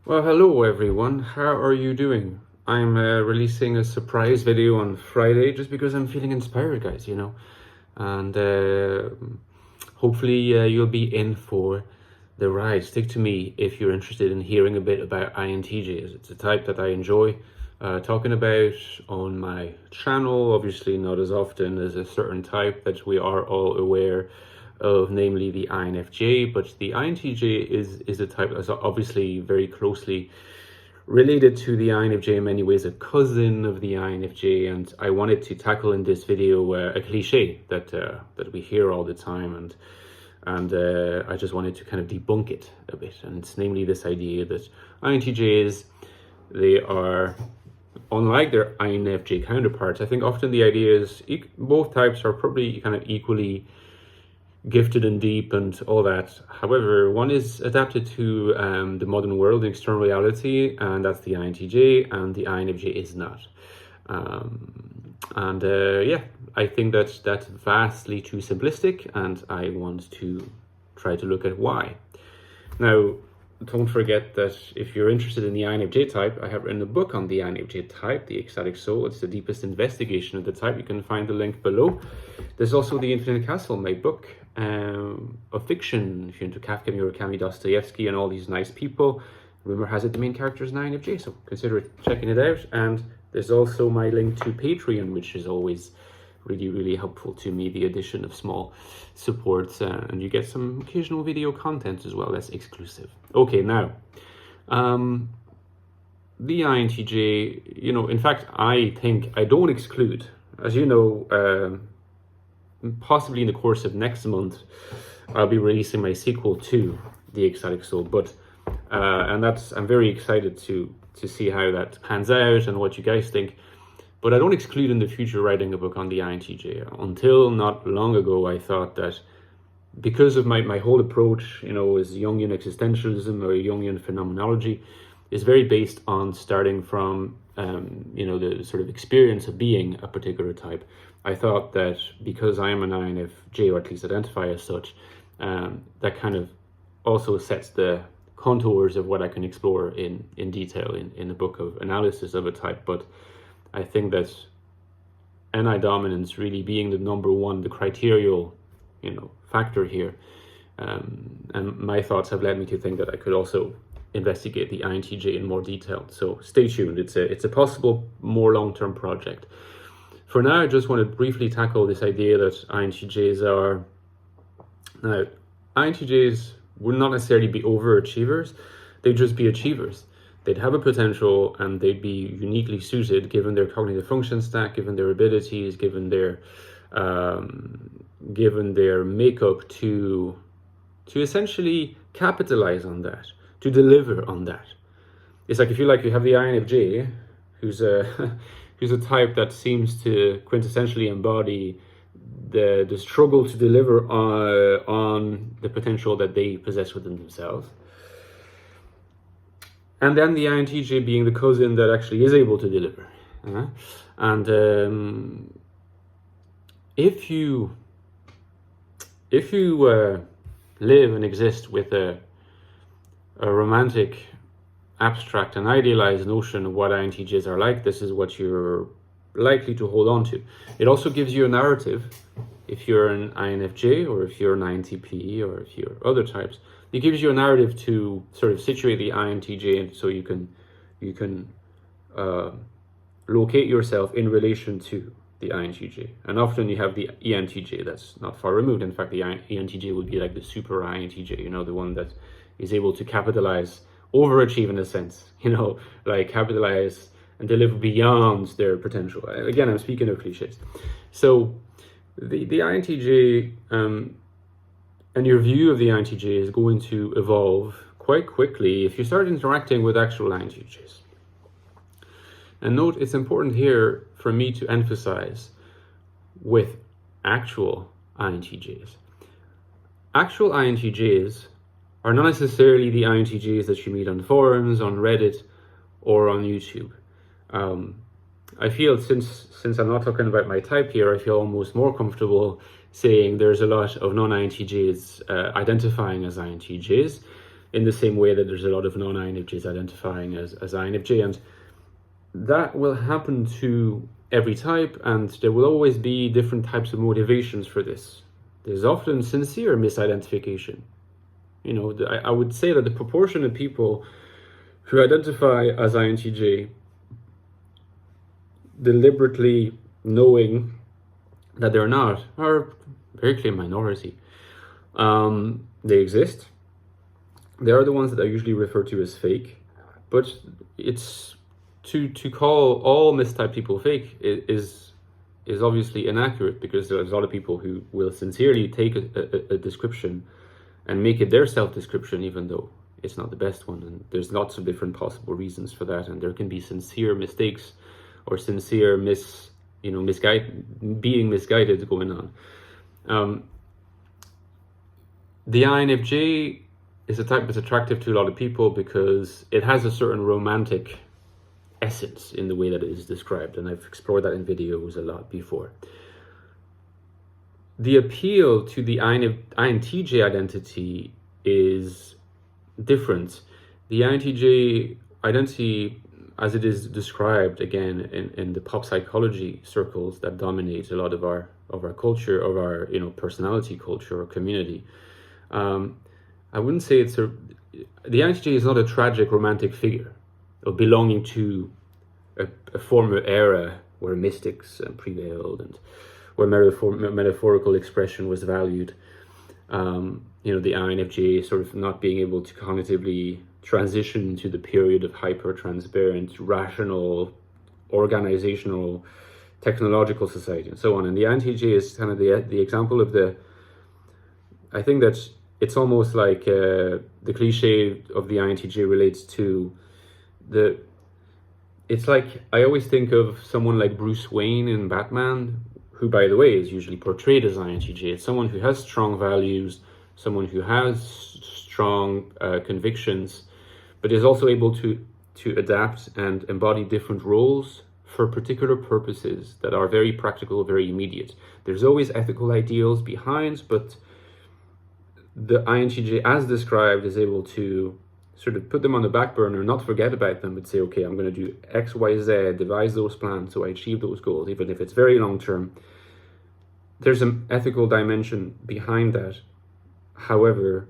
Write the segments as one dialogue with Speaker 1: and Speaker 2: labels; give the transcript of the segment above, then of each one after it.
Speaker 1: Well, hello everyone. How are you doing? I'm releasing a surprise video on Friday just because I'm feeling inspired, guys, and hopefully you'll be in for the ride. Stick to me if you're interested in hearing a bit about INTJs. It's a type that I enjoy talking about on my channel, obviously not as often as a certain type that we are all aware of, namely the INFJ, but the INTJ is a type that's obviously very closely related to the INFJ, in many ways a cousin of the INFJ, and I wanted to tackle in this video a cliche that we hear all the time, and I just wanted to kind of debunk it a bit, and it's namely this idea that INTJs, they are, unlike their INFJ counterparts. I think often the idea is both types are probably kind of equally gifted and deep and all that. However, one is adapted to the modern world and external reality, and that's the INTJ, and the INFJ is not. Yeah, I think that's vastly too simplistic, and I want to try to look at why. Now, don't forget that if you're interested in the INFJ type, I have written a book on the INFJ type, the Ecstatic Soul. It's the deepest investigation of the type. You can find the link below. There's also The Infinite Castle, my book of fiction, if you're into Kafka, Murakami, Dostoevsky, and all these nice people. Rumor has it the main character is an INFJ, so consider checking it out. And there's also my link to Patreon, which is always really, really helpful to me, the addition of small supports, and you get some occasional video content as well that's exclusive. Okay, now, the INTJ, in fact, I think I don't exclude, as you know, possibly in the course of next month, I'll be releasing my sequel to The Ecstatic Soul, and I'm very excited to see how that pans out and what you guys think. But I don't exclude in the future writing a book on the INTJ. Until not long ago, I thought that because of my whole approach, is Jungian existentialism or Jungian phenomenology, is very based on starting from, the sort of experience of being a particular type. I thought that because I am an INFJ, or at least identify as such, that kind of also sets the contours of what I can explore in detail in a book of analysis of a type. But I think that NI dominance really being the number one, the criterial, factor here. And my thoughts have led me to think that I could also investigate the INTJ in more detail. So stay tuned. It's a possible more long-term project. For now, I just want to briefly tackle this idea that INTJs are... Now, INTJs would not necessarily be overachievers. They'd just be achievers. They'd have a potential and they'd be uniquely suited given their cognitive function stack, given their abilities, given their makeup to essentially capitalize on that, to deliver on that. It's like if you have the INFJ, who's a type that seems to quintessentially embody the struggle to deliver on the potential that they possess within themselves. And then the INTJ being the cousin that actually is able to deliver. And if you live and exist with a romantic, abstract and idealized notion of what INTJs are like, this is what you're likely to hold on to. It also gives you a narrative, if you're an INFJ or if you're an INTP or if you're other types. It gives you a narrative to sort of situate the INTJ so you can locate yourself in relation to the INTJ. And often you have the ENTJ that's not far removed. In fact, the ENTJ would be like the super INTJ, the one that is able to capitalize, overachieve in a sense, like capitalize and deliver beyond their potential. Again, I'm speaking of cliches. So the INTJ, and your view of the INTJ is going to evolve quite quickly if you start interacting with actual INTJs. And note, it's important here for me to emphasize with actual INTJs. Actual INTJs are not necessarily the INTJs that you meet on forums, on Reddit, or on YouTube. I feel since I'm not talking about my type here, I feel almost more comfortable saying there's a lot of non-INTJs identifying as INTJs, in the same way that there's a lot of non-INFJs identifying as INFJ. And that will happen to every type, and there will always be different types of motivations for this. There's often sincere misidentification. I would say that the proportion of people who identify as INTJ deliberately knowing that they're not are very clear minority. They exist. They are the ones that are usually referred to as fake, but it's to call all mistyped people fake is obviously inaccurate, because there's a lot of people who will sincerely take a description and make it their self-description, even though it's not the best one. And there's lots of different possible reasons for that, and there can be sincere mistakes or sincere being misguided going on. The INFJ is a type that's attractive to a lot of people because it has a certain romantic essence in the way that it is described, and I've explored that in videos a lot before. The appeal to the INTJ identity is different. The INTJ identity, as it is described again in the pop psychology circles that dominate a lot of our culture, of our personality culture or community, I wouldn't say the INTJ is not a tragic romantic figure of belonging to a former era where mystics prevailed and where metaphorical expression was valued. The INFJ sort of not being able to cognitively transition to the period of hyper-transparent, rational, organizational, technological society, and so on. And the INTJ is kind of the example of I think that it's almost like the cliche of the INTJ relates to it's like, I always think of someone like Bruce Wayne in Batman, who, by the way, is usually portrayed as INTJ. It's someone who has strong values, someone who has strong convictions, but is also able to adapt and embody different roles for particular purposes that are very practical, very immediate. There's always ethical ideals behind, but the INTJ, as described, is able to sort of put them on the back burner, not forget about them, but say, okay, I'm going to do X, Y, Z, devise those plans so I achieve those goals, even if it's very long term. There's an ethical dimension behind that. However,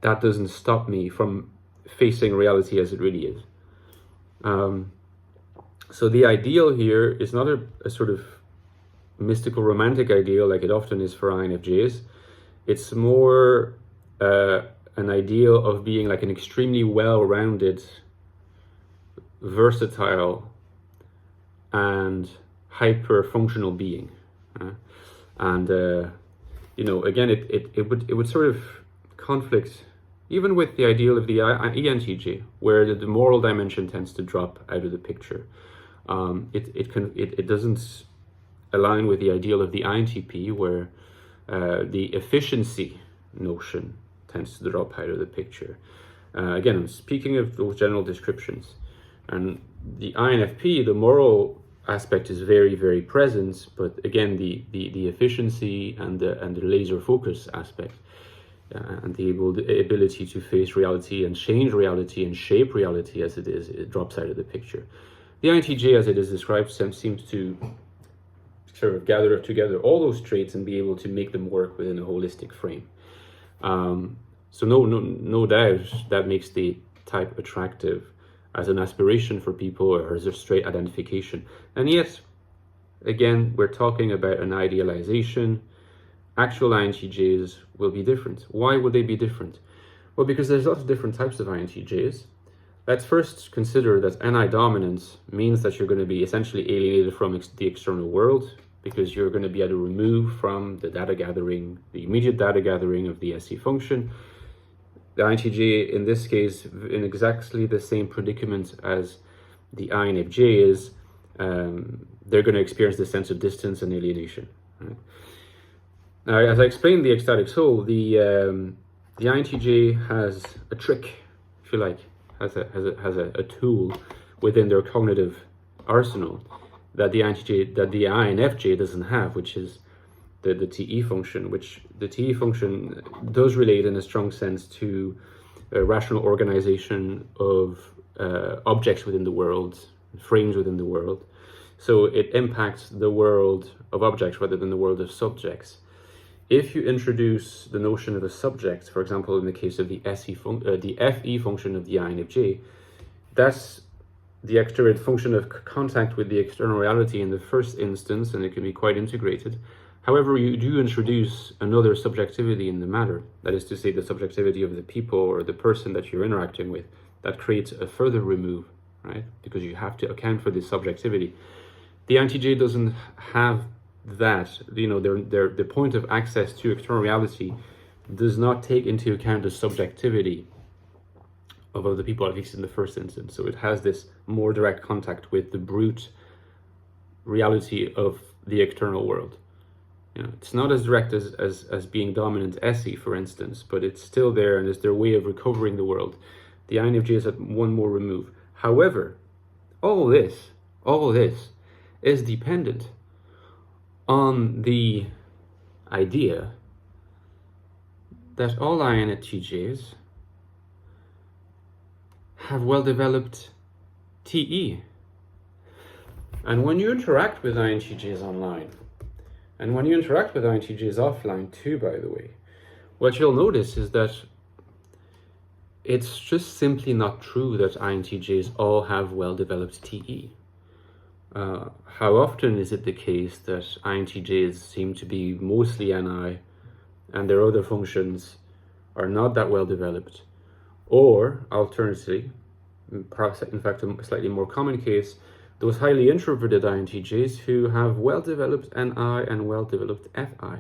Speaker 1: that doesn't stop me from facing reality as it really is. So the ideal here is not a sort of mystical romantic ideal like it often is for INFJs. It's more an ideal of being like an extremely well-rounded, versatile, and hyper-functional being. Again, it would sort of conflict even with the ideal of the ENTJ, where the moral dimension tends to drop out of the picture. It doesn't align with the ideal of the INTP, where the efficiency notion tends to drop out of the picture. Again, I'm speaking of those general descriptions. And the INFP, the moral aspect is very, very present, but again, the efficiency and the laser focus aspect and the ability to face reality and change reality and shape reality as it is, it drops out of the picture. The INTJ, as it is described, seems to sort of gather together all those traits and be able to make them work within a holistic frame. So no doubt that makes the type attractive as an aspiration for people, or as a straight identification. And yet, again, we're talking about an idealization. Actual INTJs will be different. Why would they be different? Well, because there's lots of different types of INTJs. Let's first consider that NI dominance means that you're going to be essentially alienated from the external world, because you're going to be able to remove from the data gathering, the immediate data gathering of the SE function. The INTJ, in this case, in exactly the same predicament as the INFJ is, they're going to experience this sense of distance and alienation. Right? Now, as I explained the Ecstatic Soul, the INTJ has a trick, if you like, has a tool within their cognitive arsenal that the INFJ doesn't have, which is the TE function, which the TE function does relate in a strong sense to rational organization of objects within the world, frames within the world. So it impacts the world of objects rather than the world of subjects. If you introduce the notion of a subject, for example, in the case of the FE function of the INFJ, that's the external function of contact with the external reality in the first instance, and it can be quite integrated. However, you do introduce another subjectivity in the matter, that is to say the subjectivity of the people or the person that you're interacting with. That creates a further remove, right? Because you have to account for this subjectivity. The INTJ doesn't have that, the point of access to external reality does not take into account the subjectivity of other people, at least in the first instance. So it has this more direct contact with the brute reality of the external world. It's not as direct as being dominant SE, for instance, but it's still there, and it's their way of recovering the world. The INFJ is at one more remove. However, all this is dependent on the idea that all INTJs have well-developed TE. And when you interact with INTJs online, and when you interact with INTJs offline too, by the way, what you'll notice is that it's just simply not true that INTJs all have well-developed TE. How often is it the case that INTJs seem to be mostly NI and their other functions are not that well developed? Or alternatively, perhaps in fact a slightly more common case, those highly introverted INTJs who have well-developed NI and well-developed FI.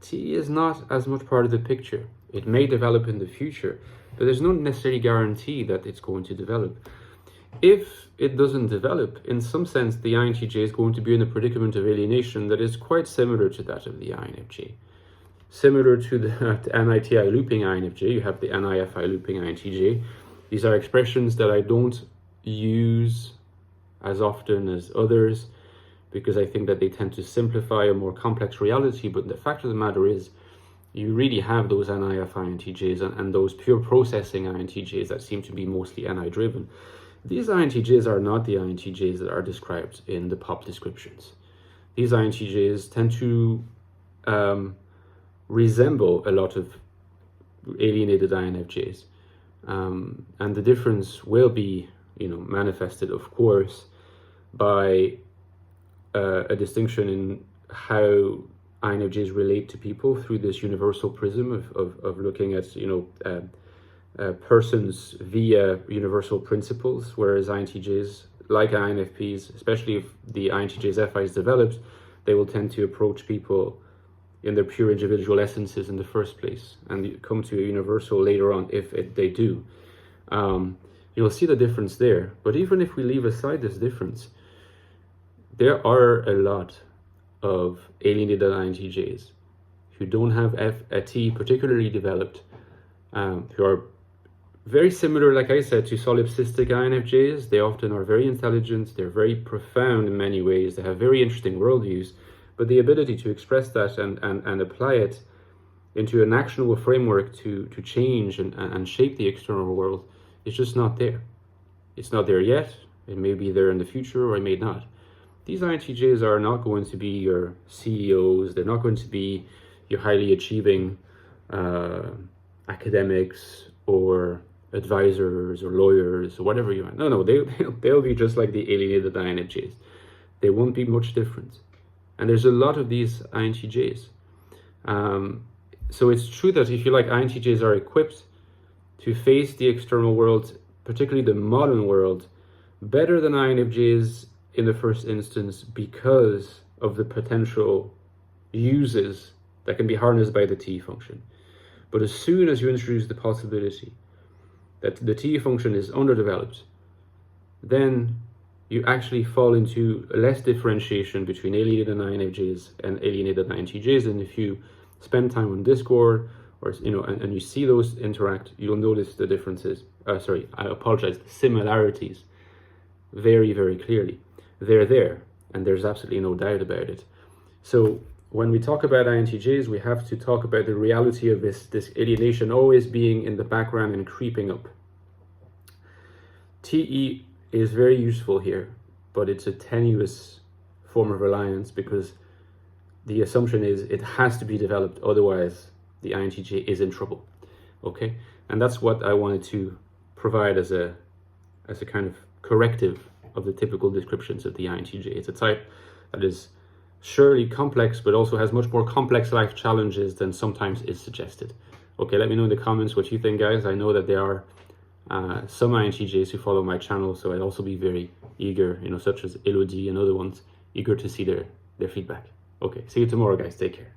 Speaker 1: TE is not as much part of the picture. It may develop in the future, but there's no necessarily guarantee that it's going to develop. If it doesn't develop, in some sense, the INTJ is going to be in a predicament of alienation that is quite similar to that of the INFJ. Similar to the NITI looping INFJ, you have the NIFI looping INTJ. These are expressions that I don't use as often as others because I think that they tend to simplify a more complex reality, but the fact of the matter is you really have those NIFI INTJs and those pure processing INTJs that seem to be mostly NI driven. These INTJs are not the INTJs that are described in the pop descriptions. These INTJs tend to resemble a lot of alienated INFJs. And the difference will be, manifested, of course, by a distinction in how INFJs relate to people through this universal prism of looking at, persons via universal principles, whereas INTJs, like INFPs, especially if the INTJ's FI is developed, they will tend to approach people in their pure individual essences in the first place and come to a universal later on if they do. You'll see the difference there. But even if we leave aside this difference, there are a lot of alienated INTJs who don't have a T particularly developed, who are very similar, like I said, to solipsistic INFJs. They often are very intelligent, they're very profound in many ways, they have very interesting worldviews, but the ability to express that and apply it into an actionable framework to change and shape the external world is just not there. It's not there yet. It may be there in the future, or it may not. These INTJs are not going to be your CEOs. They're not going to be your highly achieving academics or advisors or lawyers or whatever you want. No, they'll be just like the alienated INFJs. They won't be much different. And there's a lot of these INTJs. So it's true that if you like, INTJs are equipped to face the external world, particularly the modern world, better than INFJs in the first instance because of the potential uses that can be harnessed by the T function. But as soon as you introduce the possibility that the T function is underdeveloped, then you actually fall into less differentiation between alienated INFJs and alienated INTJs. And if you spend time on Discord or and you see those interact, you'll notice the differences. The similarities very, very clearly. They're there, and there's absolutely no doubt about it. So when we talk about INTJs, we have to talk about the reality of this alienation always being in the background and creeping up. TE is very useful here, but it's a tenuous form of reliance, because the assumption is it has to be developed, otherwise the INTJ is in trouble. Okay, and that's what I wanted to provide as a kind of corrective of the typical descriptions of the INTJ. It's a type that is surely complex, but also has much more complex life challenges than sometimes is suggested. Okay, let me know in the comments what you think, guys. I know that there are some INTJs who follow my channel, so I'd also be very eager, such as Elodie and other ones, eager to see their feedback. Okay, see you tomorrow, guys. Take care.